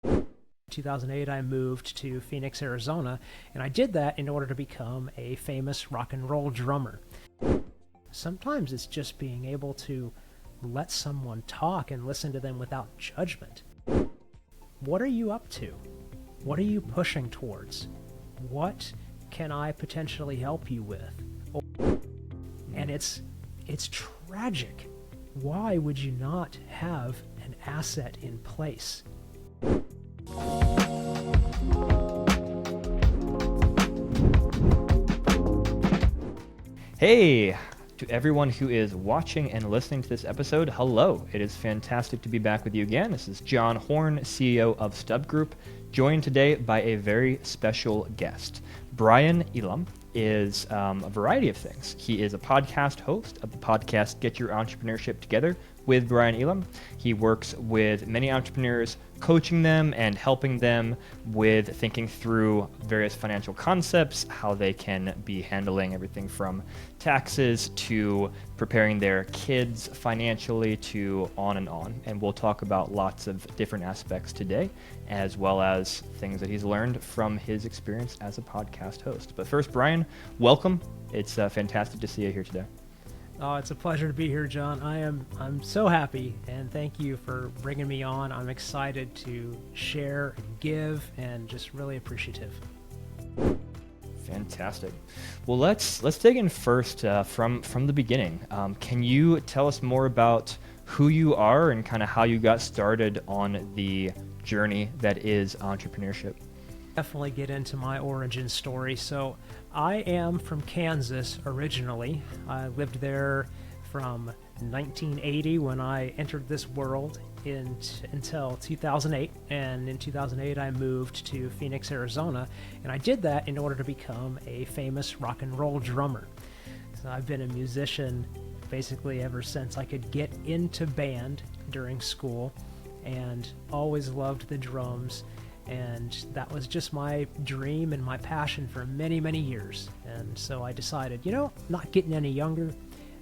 2008, I moved to Phoenix, Arizona, and I did that in order to become a famous rock and roll drummer. Sometimes it's just being able to let someone talk and listen to them without judgment. What are you up to? What are you pushing towards? What can I potentially help you with? And it's tragic. Why would you not have an asset in place? Hey, to everyone who is watching and listening to this episode, hello. It is fantastic to be back with you again. This is John Horn, CEO of StubGroup, joined today by a very special guest. Brian Elam is a variety of things. He is a podcast host of the podcast Get Your Entrepreneurship Together with Brian Elam. He works with many entrepreneurs, coaching them and helping them with thinking through various financial concepts, how they can be handling everything from taxes to preparing their kids financially to on and on. And we'll talk about lots of different aspects today, as well as things that he's learned from his experience as a podcast host. But first, Brian, welcome. It's fantastic to see you here today. Oh, it's a pleasure to be here, John. I'm so happy, and thank you for bringing me on. I'm excited to share and give, and just really appreciative. Fantastic. Well, let's dig in first from the beginning. Can you tell us more about who you are and kind of how you got started on the journey that is entrepreneurship? Definitely get into my origin story. So I am from Kansas originally. I lived there from 1980 when I entered this world until 2008. And in 2008, I moved to Phoenix, Arizona. And I did that in order to become a famous rock and roll drummer. So I've been a musician basically ever since I could get into band during school, and always loved the drums. And that was just my dream and my passion for many, many years. And so I decided, not getting any younger,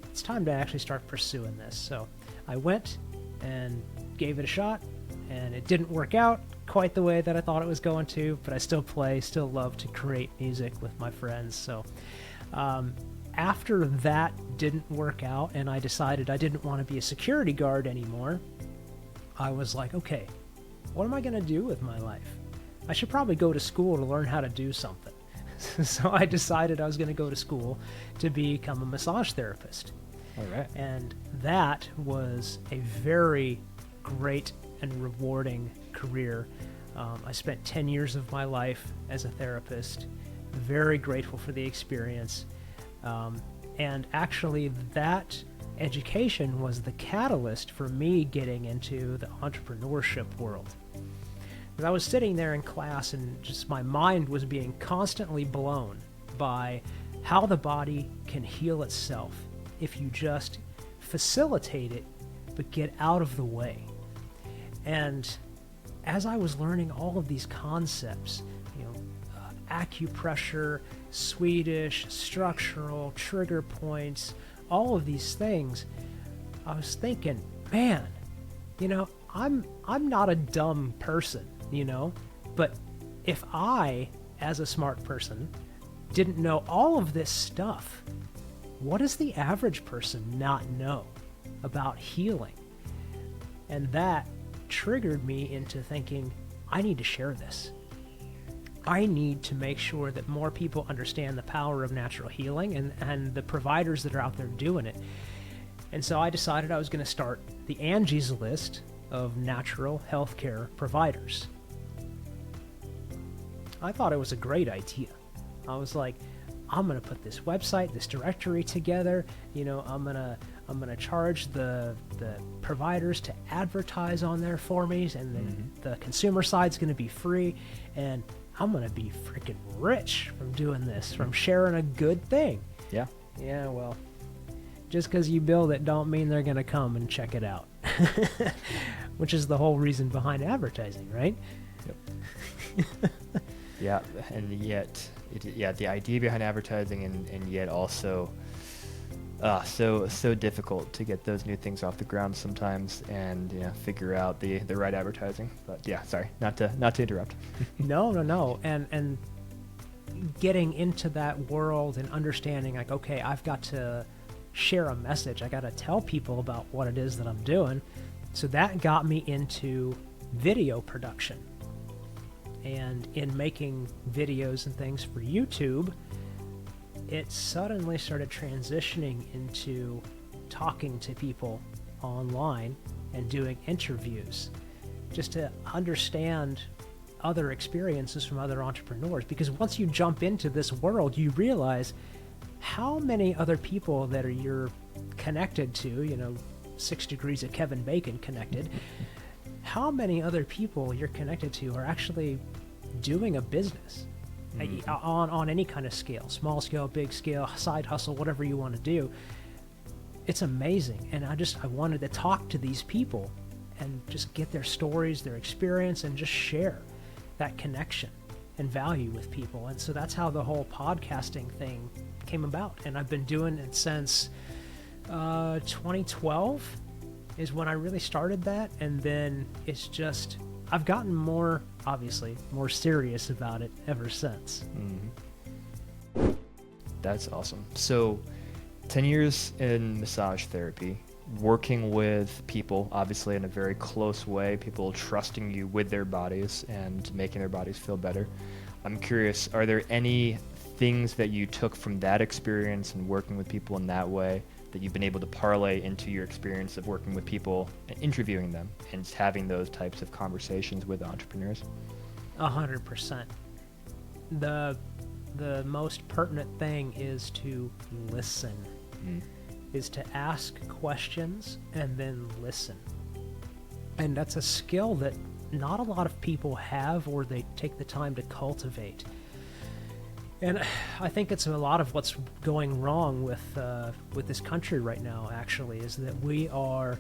it's time to actually start pursuing this. So I went and gave it a shot, and it didn't work out quite the way that I thought it was going to, but I still play, still love to create music with my friends. So after that didn't work out, and I decided I didn't want to be a security guard anymore, I was like, okay, what am I going to do with my life? I should probably go to school to learn how to do something. So I decided I was going to go to school to become a massage therapist. All right. And that was a very great and rewarding career. I spent 10 years of my life as a therapist. Very grateful for the experience. And actually that education was the catalyst for me getting into the entrepreneurship world. I was sitting there in class, and just my mind was being constantly blown by how the body can heal itself if you just facilitate it but get out of the way. And as I was learning all of these concepts, acupressure, Swedish, structural, trigger points, all of these things, I was thinking, man, I'm not a dumb person, but if I, as a smart person, didn't know all of this stuff, what does the average person not know about healing? And that triggered me into thinking, I need to share this. I need to make sure that more people understand the power of natural healing and the providers that are out there doing it. And so I decided I was going to start the Angie's List of natural healthcare providers. I thought it was a great idea. I was like, I'm going to put this website, this directory together. I'm going to charge the providers to advertise on there for me, and then the consumer side's going to be free, and I'm going to be freaking rich from doing this, from sharing a good thing. Yeah. Yeah, well, just because you build it don't mean they're going to come and check it out. Which is the whole reason behind advertising, right? Yep. Yeah, and yet, the idea behind advertising, and yet also So difficult to get those new things off the ground sometimes, and figure out the right advertising. But yeah, sorry, not to interrupt. No. And getting into that world and understanding, like, okay, I've got to share a message. I got to tell people about what it is that I'm doing. So that got me into video production. And in making videos and things for YouTube, it suddenly started transitioning into talking to people online and doing interviews just to understand other experiences from other entrepreneurs. Because once you jump into this world, you realize how many other people that you're connected to, 6 degrees of Kevin Bacon connected, how many other people you're connected to are actually doing a business. On any kind of scale, small scale, big scale, side hustle, whatever you want to do. It's amazing. And I wanted to talk to these people and just get their stories, their experience, and just share that connection and value with people. And so that's how the whole podcasting thing came about. And I've been doing it since 2012 is when I really started that. And then it's just, I've gotten more serious about it ever since. That's awesome. So 10 years in massage therapy, working with people, obviously in a very close way, people trusting you with their bodies and making their bodies feel better. I'm curious, are there any things that you took from that experience and working with people in that way that you've been able to parlay into your experience of working with people and interviewing them and having those types of conversations with entrepreneurs? 100%. The most pertinent thing is to listen, is to ask questions and then listen. And that's a skill that not a lot of people have, or they take the time to cultivate. And I think it's a lot of what's going wrong with this country right now, actually, is that we are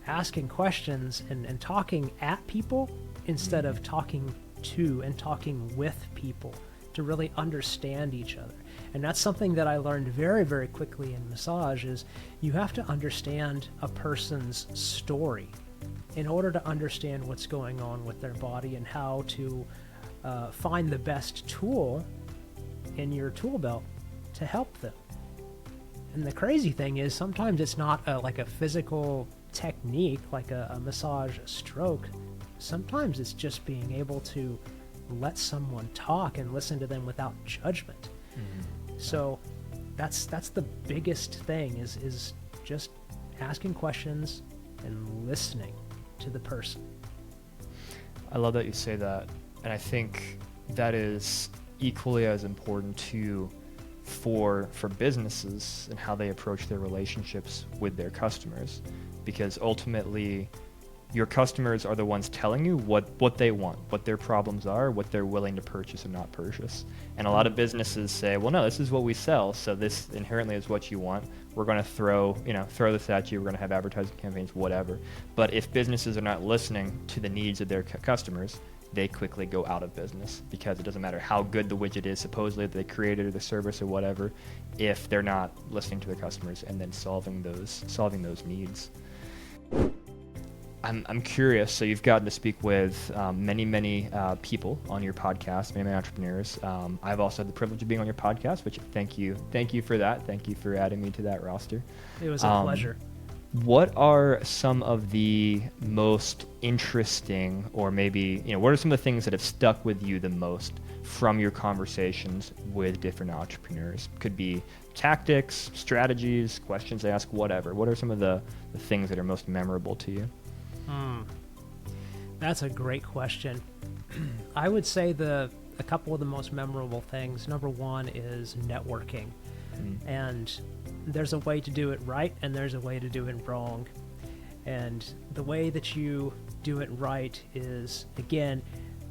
asking questions and talking at people instead of talking to and talking with people to really understand each other. And that's something that I learned very, very quickly in massage, is you have to understand a person's story in order to understand what's going on with their body and how to find the best tool in your tool belt to help them. And the crazy thing is, sometimes it's not like a physical technique, like a massage stroke. Sometimes it's just being able to let someone talk and listen to them without judgment. So that's the biggest thing, is just asking questions and listening to the person. I love that you say that. And I think that is equally as important for businesses and how they approach their relationships with their customers, because ultimately your customers are the ones telling you what they want, what their problems are, what they're willing to purchase or not purchase. And a lot of businesses say, well, no, this is what we sell, so this inherently is what you want. We're going to throw this at you. We're going to have advertising campaigns, whatever. But if businesses are not listening to the needs of their customers, they quickly go out of business, because it doesn't matter how good the widget is supposedly that they created, or the service or whatever, if they're not listening to their customers and then solving those needs. I'm curious. So you've gotten to speak with many people on your podcast, many entrepreneurs. I've also had the privilege of being on your podcast, which thank you for that. Thank you for adding me to that roster. It was a pleasure. What are some of the most interesting, or maybe, what are some of the things that have stuck with you the most from your conversations with different entrepreneurs? Could be tactics, strategies, questions they ask, whatever. What are some of the things that are most memorable to you? That's a great question. I would say a couple of the most memorable things. Number one is networking. And there's a way to do it right, and there's a way to do it wrong. And the way that you do it right is, again,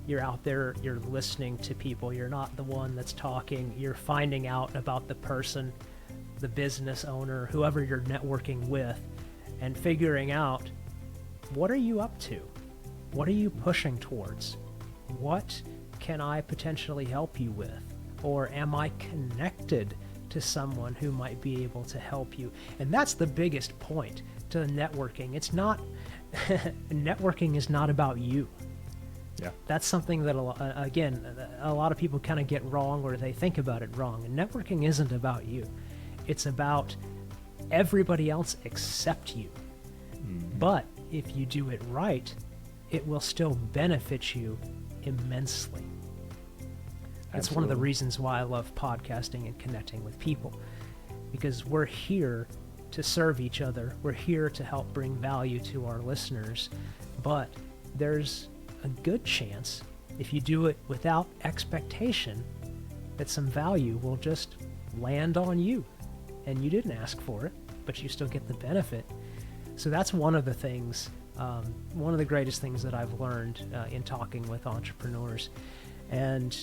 you're out there, you're listening to people. You're not the one that's talking. You're finding out about the person, the business owner, whoever you're networking with, and figuring out, what are you up to? What are you pushing towards? What can I potentially help you with? Or am I connected to someone who might be able to help you. And that's the biggest point to networking. It's not, networking is not about you. Yeah. That's something that, again, a lot of people kind of get wrong, or they think about it wrong. And networking isn't about you. It's about everybody else except you. But if you do it right, it will still benefit you immensely. That's one of the reasons why I love podcasting and connecting with people, because we're here to serve each other. We're here to help bring value to our listeners, but there's a good chance, if you do it without expectation, that some value will just land on you, and you didn't ask for it, but you still get the benefit. So that's one of the things, one of the greatest things that I've learned in talking with entrepreneurs. And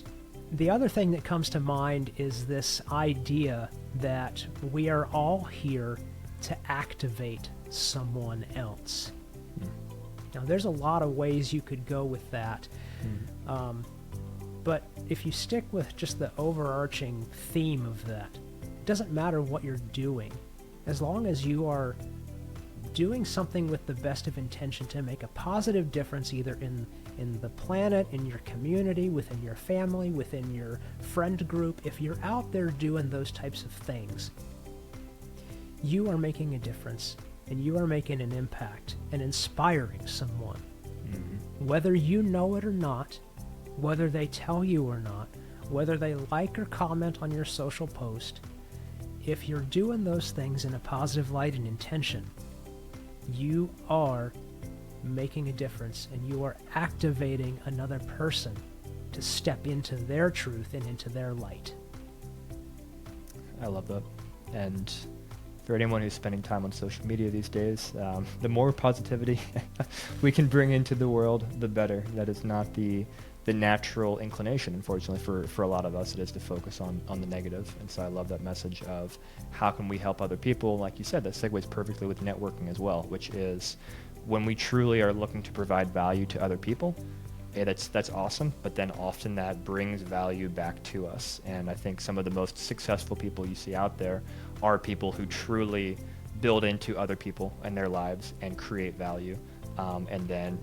the other thing that comes to mind is this idea that we are all here to activate someone else. Now, there's a lot of ways you could go with that. But if you stick with just the overarching theme of that, it doesn't matter what you're doing. As long as you are doing something with the best of intention to make a positive difference, either in the planet, in your community, within your family, within your friend group, if you're out there doing those types of things, you are making a difference, and you are making an impact and inspiring someone. Whether you know it or not, whether they tell you or not, whether they like or comment on your social post, if you're doing those things in a positive light and intention, you are making a difference, and you are activating another person to step into their truth and into their light. I love that. And for anyone who's spending time on social media these days, the more positivity we can bring into the world, the better. That is not the natural inclination, unfortunately, for a lot of us. It is to focus on the negative. And so I love that message of how can we help other people. Like you said, that segues perfectly with networking as well, which is when we truly are looking to provide value to other people, that's awesome, but then often that brings value back to us. And I think some of the most successful people you see out there are people who truly build into other people and their lives and create value. And then,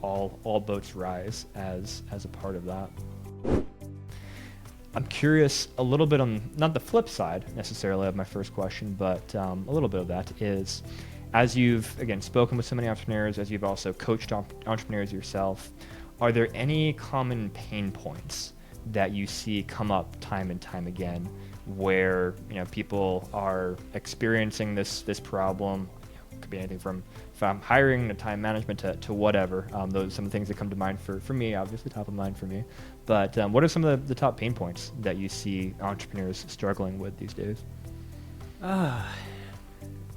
all boats rise as a part of that. I'm curious a little bit on, not the flip side necessarily of my first question, but a little bit of that is, as you've, again, spoken with so many entrepreneurs, as you've also coached entrepreneurs yourself, are there any common pain points that you see come up time and time again where people are experiencing this problem? It could be anything from hiring to time management to whatever. Those are some of the things that come to mind for me, obviously top of mind for me. But what are some of the top pain points that you see entrepreneurs struggling with these days?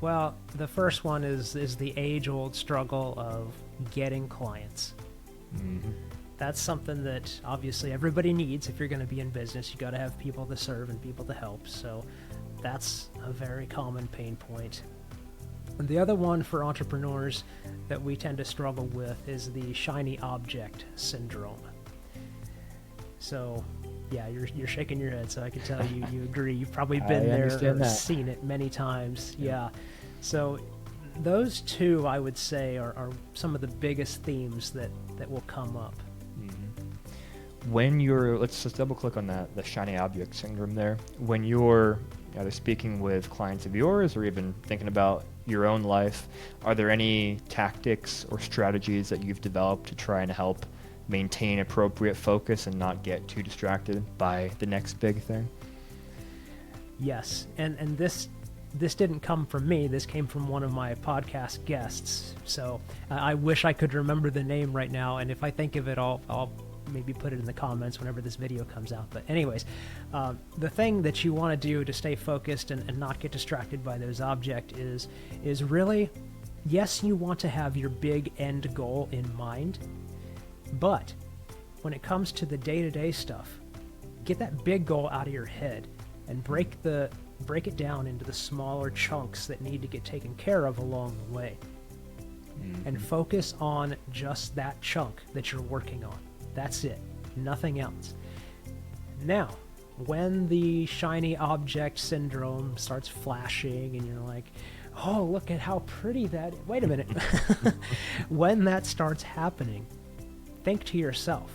Well, the first one is the age-old struggle of getting clients. That's something that obviously everybody needs. If you're going to be in business, you got to have people to serve and people to help. So that's a very common pain point. And the other one for entrepreneurs that we tend to struggle with is the shiny object syndrome. So yeah, you're shaking your head, so I can tell you agree. You've probably been there or seen it many times. Yeah. So those two, I would say, are some of the biggest themes that will come up. When let's just double click on that, the shiny object syndrome there. When you're either speaking with clients of yours or even thinking about your own life, are there any tactics or strategies that you've developed to try and help maintain appropriate focus and not get too distracted by the next big thing? Yes, and this didn't come from me. This came from one of my podcast guests. So I wish I could remember the name right now, and if I think of it, I'll maybe put it in the comments whenever this video comes out. But anyways, the thing that you want to do to stay focused and not get distracted by those objects is really, yes, you want to have your big end goal in mind, but when it comes to the day-to-day stuff, get that big goal out of your head and break it down into the smaller chunks that need to get taken care of along the way. And focus on just that chunk that you're working on. That's it. Nothing else. Now, when the shiny object syndrome starts flashing and you're like, oh, look at how pretty that is. Wait a minute. When that starts happening, think to yourself,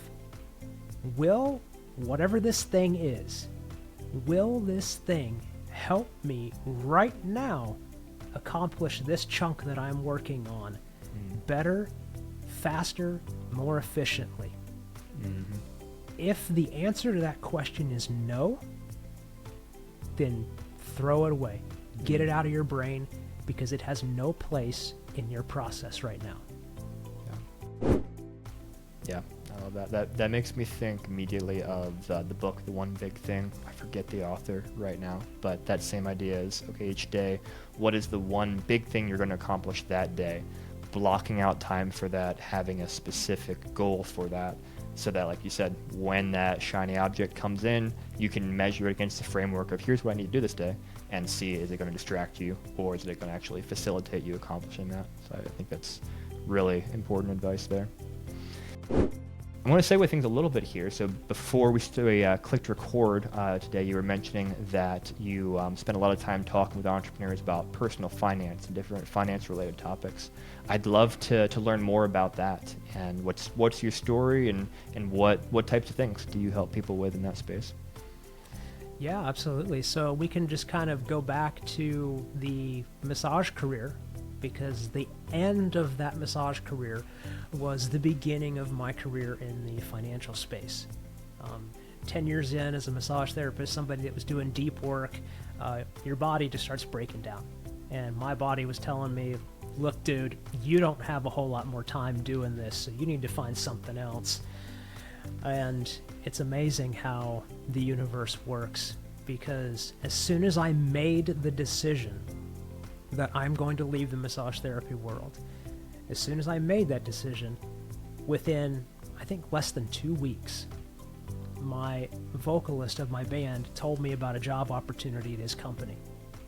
will whatever this thing is, will this thing help me right now accomplish this chunk that I'm working on better, faster, more efficiently? Mm-hmm. If the answer to that question is no, then throw it away. Get it out of your brain, because it has no place in your process right now. Yeah, I love that. That makes me think immediately of the book, The One Big Thing. I forget the author right now, but that same idea is, okay, each day, what is the one big thing you're going to accomplish that day? Blocking out time for that, having a specific goal for that, so that, like you said, when that shiny object comes in, you can measure it against the framework of here's what I need to do this day, and see, is it going to distract you, or is it going to actually facilitate you accomplishing that? So I think that's really important advice there. I want to segue things a little bit here. So before we clicked record today, you were mentioning that you spent a lot of time talking with entrepreneurs about personal finance and different finance-related topics. I'd love to learn more about that, and what's your story, and what types of things do you help people with in that space? Yeah, absolutely. So we can just kind of go back to the massage career, because the end of that massage career was the beginning of my career in the financial space. 10 years in as a massage therapist, somebody that was doing deep work, your body just starts breaking down. And my body was telling me, look, dude, you don't have a whole lot more time doing this, so you need to find something else. And it's amazing how the universe works, because as soon as I made the decision that I'm going to leave the massage therapy world, as soon as I made that decision, within, I think, less than 2 weeks, my vocalist of my band told me about a job opportunity at his company,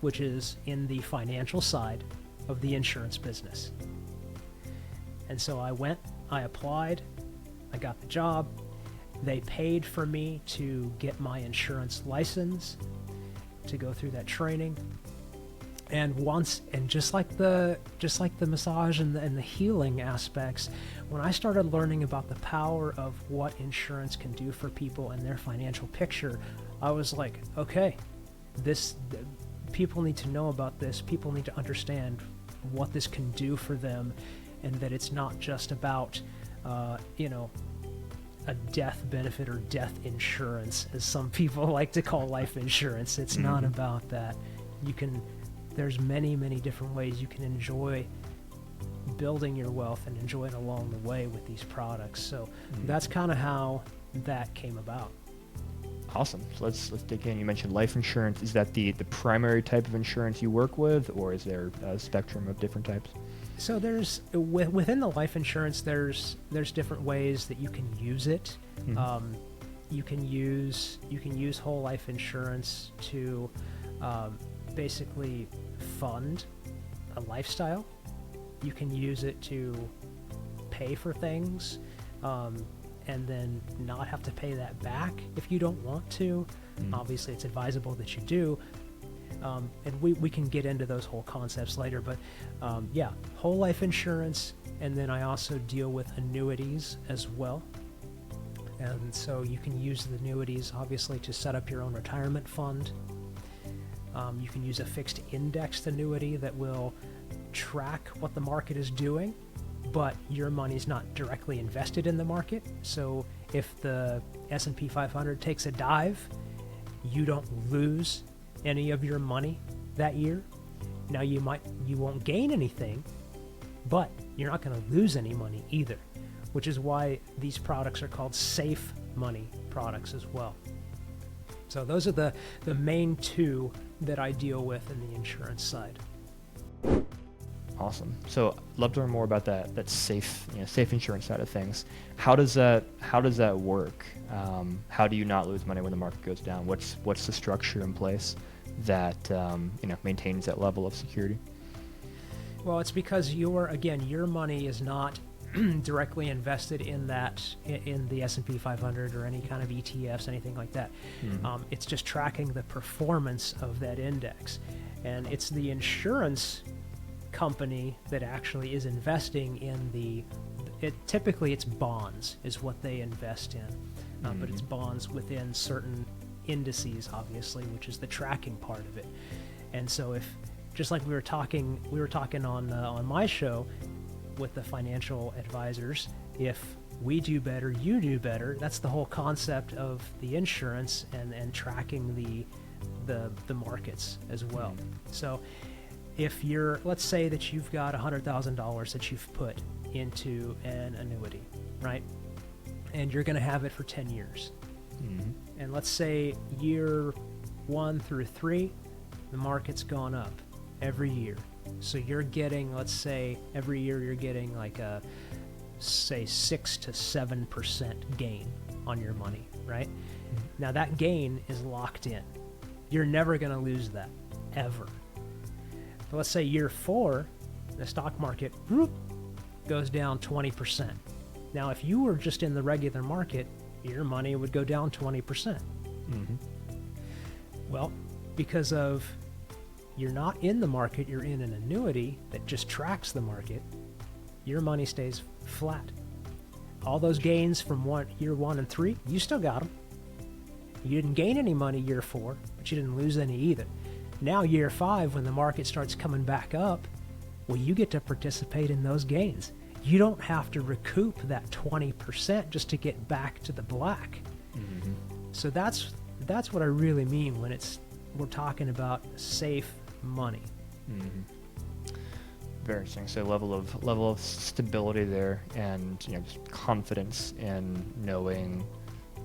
which is in the financial side of the insurance business. And so I went, I applied, I got the job. They paid for me to get my insurance license, to go through that training. And just like the massage and the healing aspects, when I started learning about the power of what insurance can do for people and their financial picture, I was like, okay, people need to know about this. People need to understand what this can do for them, and that it's not just about, a death benefit or death insurance, as some people like to call life insurance. It's not about that. There's many, many different ways you can enjoy building your wealth and enjoy it along the way with these products. So that's kind of how that came about. Awesome. So let's dig in. You mentioned life insurance. Is that the primary type of insurance you work with, or is there a spectrum of different types? So there's within the life insurance, there's different ways that you can use it. You can use whole life insurance to basically fund a lifestyle. You can use it to pay for things, and then not have to pay that back if you don't want to. Obviously, it's advisable that you do. And we can get into those whole concepts later, but whole life insurance, and then I also deal with annuities as well. And so you can use the annuities, obviously, to set up your own retirement fund. You can use a fixed indexed annuity that will track what the market is doing, but your money's not directly invested in the market. So if the S&P 500 takes a dive, you don't lose any of your money that year. Now you won't gain anything, but you're not going to lose any money either, which is why these products are called safe money products as well. So those are the main two that I deal with in the insurance side. Awesome. So I'd love to learn more about that safe insurance side of things. How does that work? How do you not lose money when the market goes down? What's the structure in place that maintains that level of security? Well, it's because your money is not directly invested in the S&P 500 or any kind of ETFs, anything like that. It's just tracking the performance of that index. And it's the insurance company that actually is investing in typically it's bonds is what they invest in. But it's bonds within certain indices, obviously, which is the tracking part of it. And so if, just like we were talking on my show with the financial advisors, if we do better, you do better. That's the whole concept of the insurance and tracking the markets as well. So if let's say that you've got $100,000 that you've put into an annuity, right? And you're going to have it for 10 years. And let's say year 1 through 3, the market's gone up every year. So you're getting, let's say, every year you're getting like a, say, 6 to 7% gain on your money, right? Now that gain is locked in. You're never going to lose that, ever. But let's say year 4, the stock market goes down 20%. Now, if you were just in the regular market, your money would go down 20%. Well, because of you're not in the market, you're in an annuity that just tracks the market, your money stays flat. All those gains from year 1 and 3, you still got them. You didn't gain any money year 4, but you didn't lose any either. Now year 5, when the market starts coming back up, well, you get to participate in those gains. You don't have to recoup that 20% just to get back to the black. So that's what I really mean when we're talking about safe money. Very interesting. So level of stability there, and just confidence in knowing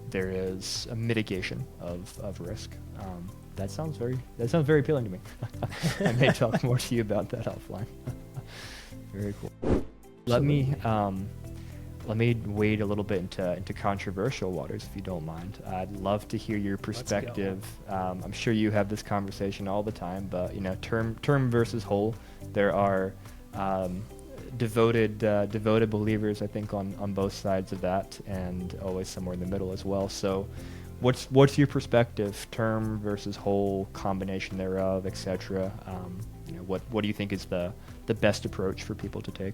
there is a mitigation of risk. That sounds very appealing to me. I may talk more to you about that offline. Very cool. Let me wade a little bit into controversial waters, if you don't mind. I'd love to hear your perspective. I'm sure you have this conversation all the time, but term versus whole. There are devoted believers, I think, on both sides of that, and always somewhere in the middle as well. So, what's your perspective? Term versus whole, combination thereof, etc. What do you think is the best approach for people to take?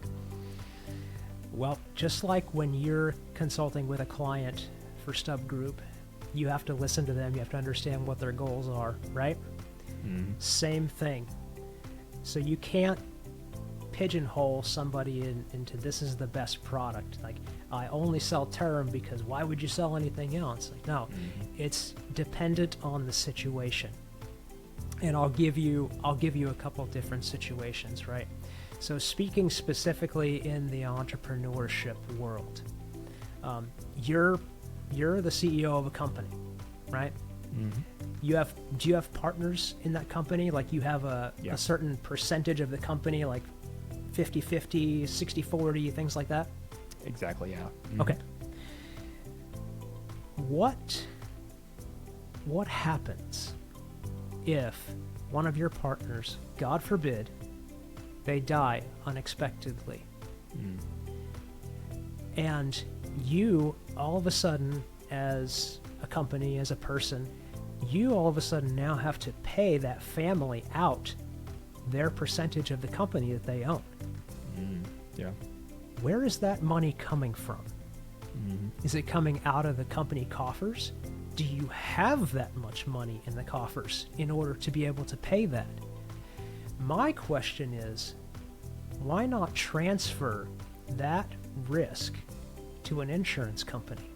Well, just like when you're consulting with a client for StubGroup, you have to listen to them. You have to understand what their goals are, right? Same thing. So you can't pigeonhole somebody into this is the best product. Like, I only sell term because why would you sell anything else? Like, no, it's dependent on the situation. And I'll give you a couple different situations, right? So speaking specifically in the entrepreneurship world, you're the CEO of a company, right? Do you have partners in that company? Like, you have a certain percentage of the company, like 50-50, 60-40, things like that? Exactly, yeah. Okay. What happens if one of your partners, God forbid, they die unexpectedly, and you all of a sudden, as a company, as a person, you all of a sudden now have to pay that family out their percentage of the company that they own? Where is that money coming from? Is it coming out of the company coffers? Do you have that much money in the coffers in order to be able to pay that? My question is, why not transfer that risk to an insurance company?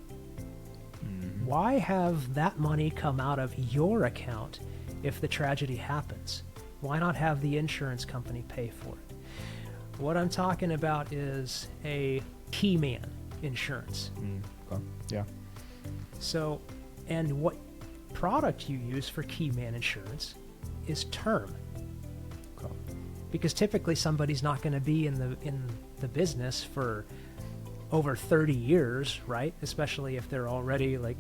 Why have that money come out of your account if the tragedy happens? Why not have the insurance company pay for it? What I'm talking about is a key man insurance. Okay. Yeah. So, and what product you use for key man insurance is term. Okay. Because typically somebody's not going to be in the business for over 30 years, right? Especially if they're already like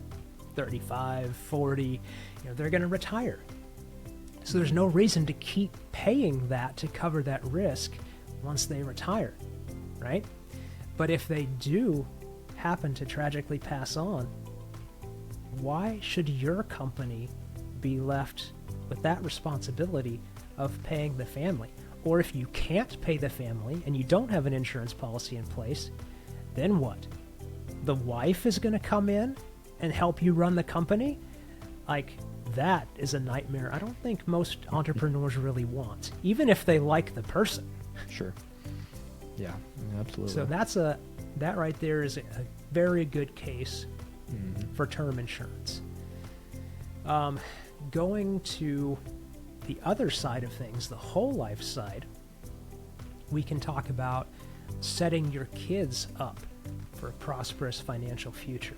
35, 40, they're going to retire. So there's no reason to keep paying that to cover that risk once they retire, right? But if they do happen to tragically pass on, why should your company be left with that responsibility of paying the family? Or if you can't pay the family and you don't have an insurance policy in place, then what? The wife is going to come in and help you run the company? Like, that is a nightmare I don't think most entrepreneurs really want, even if they like the person. Sure. Yeah, absolutely. So that right there is a very good case for term insurance. Going to the other side of things, the whole life side, we can talk about setting your kids up for a prosperous financial future.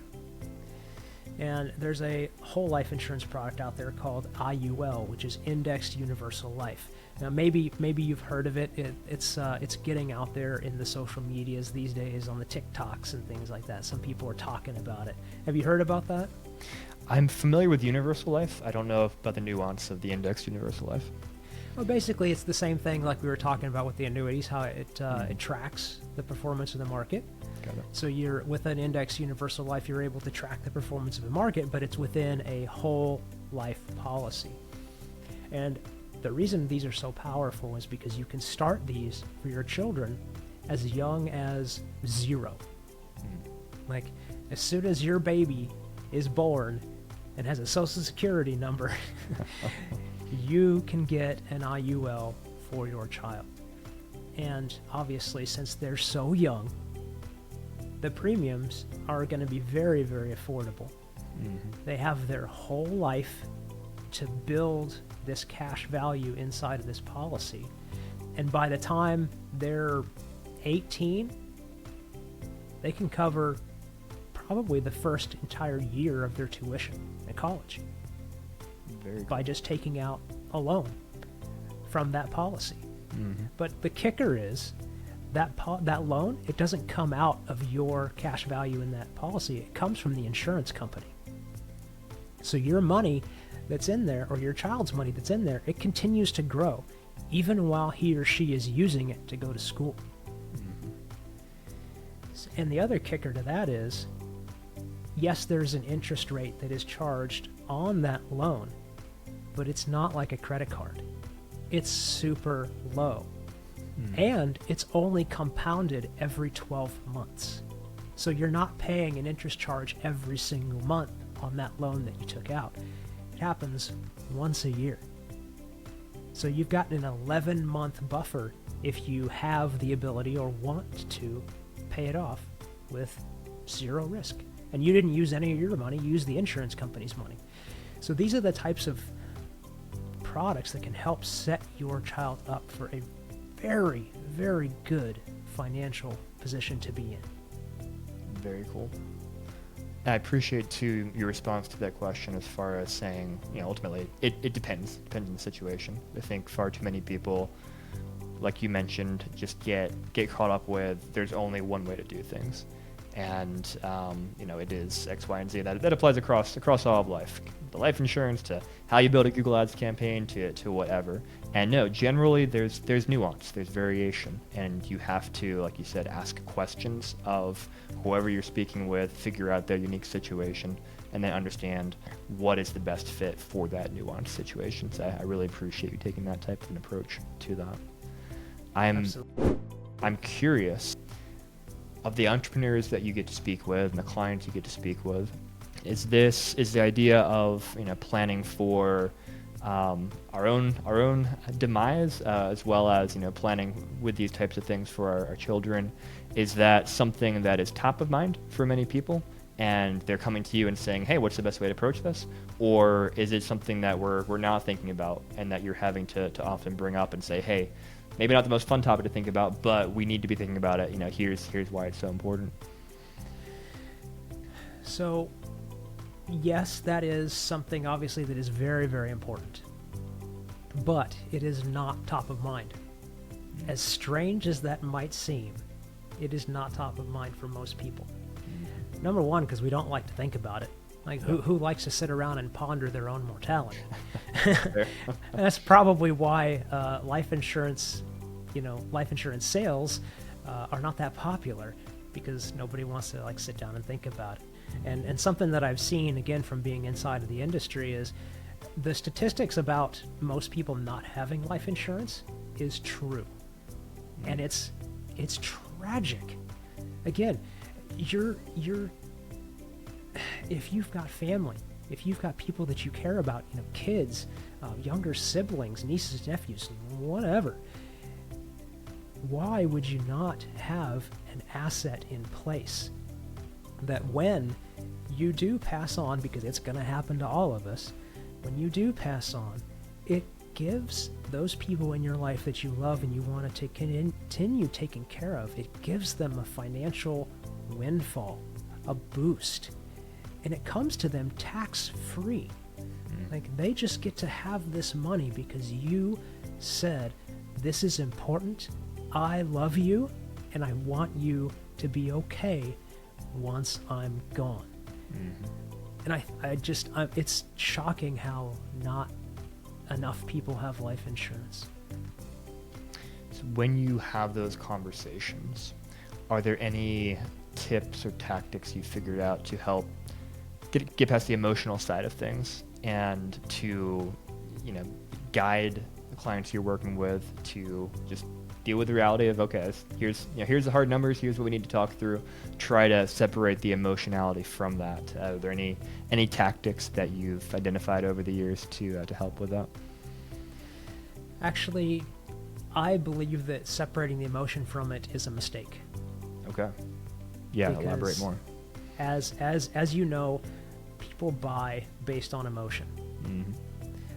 And there's a whole life insurance product out there called IUL, which is Indexed Universal Life. Now, maybe you've heard of it. It's getting out there in the social medias these days, on the TikToks and things like that. Some people are talking about it. Have you heard about that? I'm familiar with Universal Life. I don't know about the nuance of the Indexed Universal Life. Well, basically, it's the same thing like we were talking about with the annuities, how it tracks the performance of the market. Got it. So you're with an Indexed Universal Life, you're able to track the performance of the market, but it's within a whole life policy. And the reason these are so powerful is because you can start these for your children as young as 0. Like, as soon as your baby is born and has a social security number, you can get an IUL for your child. And obviously, since they're so young, the premiums are going to be very, very affordable. They have their whole life to build this cash value inside of this policy. And by the time they're 18, they can cover probably the first entire year of their tuition at college by just taking out a loan from that policy. But the kicker is that loan, it doesn't come out of your cash value in that policy. It comes from the insurance company. So your money that's in there, or your child's money that's in there, it continues to grow even while he or she is using it to go to school. And the other kicker to that is, yes, there's an interest rate that is charged on that loan, but it's not like a credit card. It's super low. And it's only compounded every 12 months. So you're not paying an interest charge every single month on that loan that you took out. It happens once a year. So you've got an 11-month buffer if you have the ability or want to pay it off with 0 risk. And you didn't use any of your money, you used the insurance company's money. So these are the types of products that can help set your child up for a very, very good financial position to be in. Very cool. I appreciate, too, your response to that question as far as saying, ultimately, it depends on the situation. I think far too many people, like you mentioned, just get caught up with there's only one way to do things. And, it is X, Y, and Z. That applies across all of life. The life insurance to how you build a Google Ads campaign to whatever. And no, generally there's nuance, there's variation. And you have to, like you said, ask questions of whoever you're speaking with, figure out their unique situation, and then understand what is the best fit for that nuanced situation. So I really appreciate you taking that type of an approach to that. I'm curious, of the entrepreneurs that you get to speak with and the clients you get to speak with, is the idea of planning for our own demise, as well as planning with these types of things for our children, is that something that is top of mind for many people and they're coming to you and saying, hey, what's the best way to approach this? Or is it something that we're not thinking about and that you're having to often bring up and say, hey, maybe not the most fun topic to think about, but we need to be thinking about it. Here's why it's so important. So, yes, that is something obviously that is very, very important, but it is not top of mind. As strange as that might seem, it is not top of mind for most people. Number one, because we don't like to think about it. Like, who likes to sit around and ponder their own mortality? That's probably why life insurance sales are not that popular, because nobody wants to like sit down and think about it. And something that I've seen again from being inside of the industry is the statistics about most people not having life insurance is true. And it's tragic. Again, you're if you've got family, if you've got people that you care about, kids, younger siblings, nieces, nephews, whatever, why would you not have an asset in place that when you do pass on, because it's going to happen to all of us, when you do pass on, it gives those people in your life that you love and you want to continue taking care of, it gives them a financial windfall, a boost, and it comes to them tax-free. Like, they just get to have this money because you said, this is important, I love you, and I want you to be okay once I'm gone. And it's shocking how not enough people have life insurance. So when you have those conversations, are there any tips or tactics you figured out to help get past the emotional side of things and to, guide the clients you're working with to just deal with the reality of, okay, here's the hard numbers, here's what we need to talk through, try to separate the emotionality from that? Are there any tactics that you've identified over the years to help with that? Actually, I believe that separating the emotion from it is a mistake. Okay. Yeah, because elaborate more. As you know, people buy based on emotion.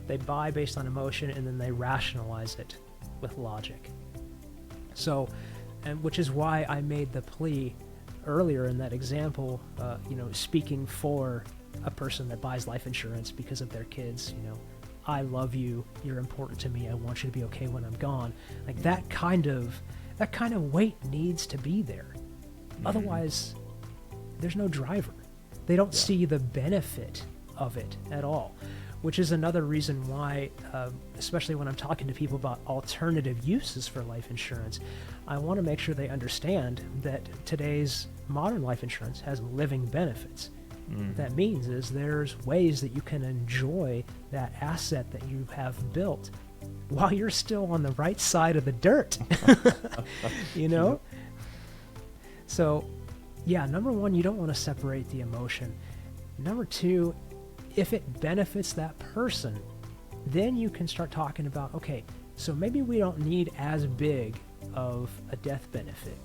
They buy based on emotion and then they rationalize it with logic. So, and which is why I made the plea earlier in that example, speaking for a person that buys life insurance because of their kids, I love you, you're important to me, I want you to be okay when I'm gone. Like that kind of weight needs to be there. Otherwise, there's no driver. They don't see the benefit of it at all, which is another reason why, especially when I'm talking to people about alternative uses for life insurance, I want to make sure they understand that today's modern life insurance has living benefits. What that means is there's ways that you can enjoy that asset that you have built while you're still on the right side of the dirt. So, yeah, number one, you don't want to separate the emotion. Number two, if it benefits that person, then you can start talking about, okay, so maybe we don't need as big of a death benefit.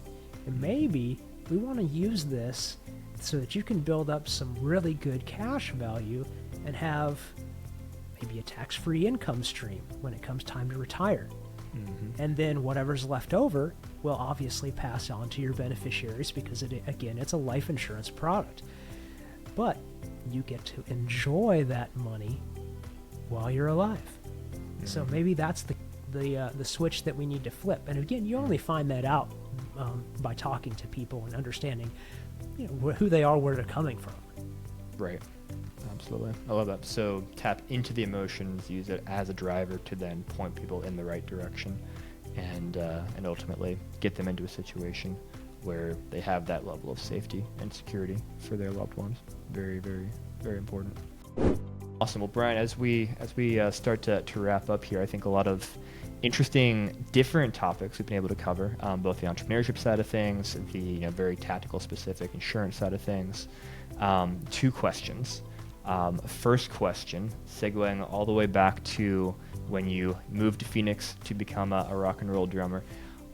And maybe we want to use this so that you can build up some really good cash value and have maybe a tax-free income stream when it comes time to retire. And then whatever's left over will obviously pass on to your beneficiaries because, it's a life insurance product. But you get to enjoy that money while you're alive. So maybe that's the switch that we need to flip. And again, you only find that out by talking to people and understanding who they are, where they're coming from. Right. Absolutely. I love that. So tap into the emotions, use it as a driver to then point people in the right direction and ultimately get them into a situation where they have that level of safety and security for their loved ones. Very, very, very important. Awesome. Well, Brian, as we start to wrap up here, I think a lot of interesting, different topics we've been able to cover, both the entrepreneurship side of things, the very tactical, specific insurance side of things. 2 questions. First question, segueing all the way back to when you moved to Phoenix to become a rock and roll drummer.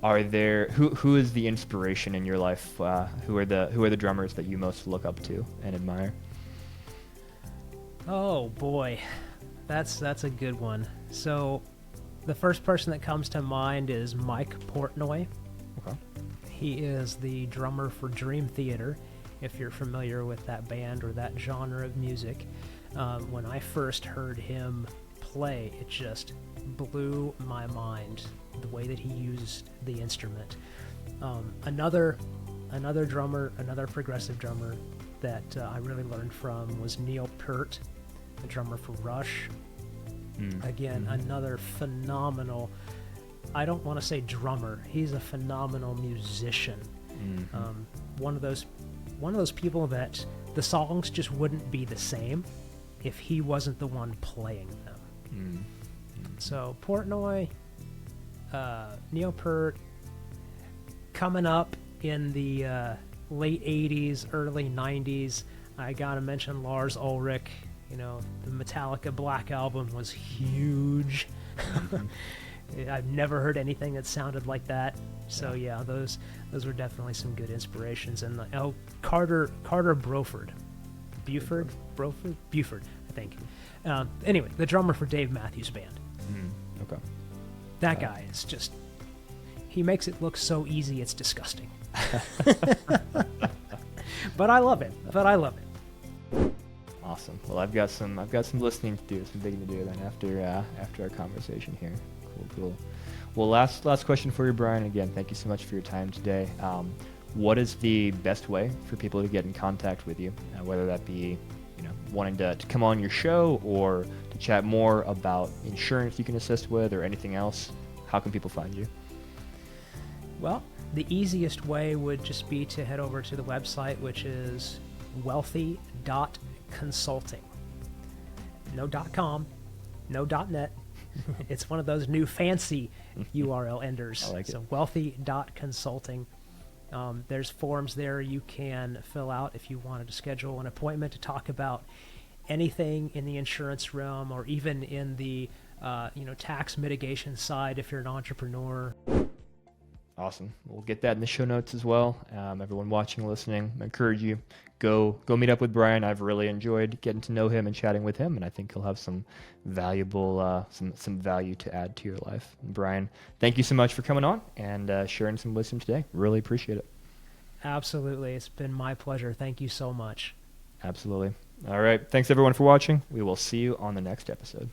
Who is the inspiration in your life? Who are the drummers that you most look up to and admire? Oh boy, that's a good one. So the first person that comes to mind is Mike Portnoy. Okay. He is the drummer for Dream Theater, if you're familiar with that band or that genre of music. When I first heard him play, it just blew my mind, the way that he used the instrument. Another drummer, another progressive drummer that I really learned from was Neil Peart, the drummer for Rush. Again, another phenomenal, I don't want to say drummer, he's a phenomenal musician. One of those people that the songs just wouldn't be the same if he wasn't the one playing them. So Portnoy, Neil Peart, coming up in the late 80s, early 90s. I gotta mention Lars Ulrich. You know, the Metallica Black Album was huge. I've never heard anything that sounded like that. So yeah, those were definitely some good inspirations. And Carter Buford, I think. Anyway, the drummer for Dave Matthews Band. Okay. That guy is just, he makes it look so easy it's disgusting. But I love it. Awesome. Well, I've got some listening to do, some digging to do then after our conversation here. Cool. Well, last question for you, Brian. Again, thank you so much for your time today. What is the best way for people to get in contact with you, whether that be wanting to come on your show or to chat more about insurance you can assist with or anything else? How can people find you? Well, the easiest way would just be to head over to the website, which is wealthy.consulting. No .com, no .net. It's one of those new fancy URL enders. I like it. So wealthy.consulting. There's forms there you can fill out if you wanted to schedule an appointment to talk about anything in the insurance realm or even in the tax mitigation side if you're an entrepreneur. Awesome. We'll get that in the show notes as well. Everyone watching, listening, I encourage you, go meet up with Brian. I've really enjoyed getting to know him and chatting with him, and I think he'll have some valuable, some value to add to your life. And Brian, thank you so much for coming on and sharing some wisdom today. Really appreciate it. Absolutely. It's been my pleasure. Thank you so much. Absolutely. All right. Thanks everyone for watching. We will see you on the next episode.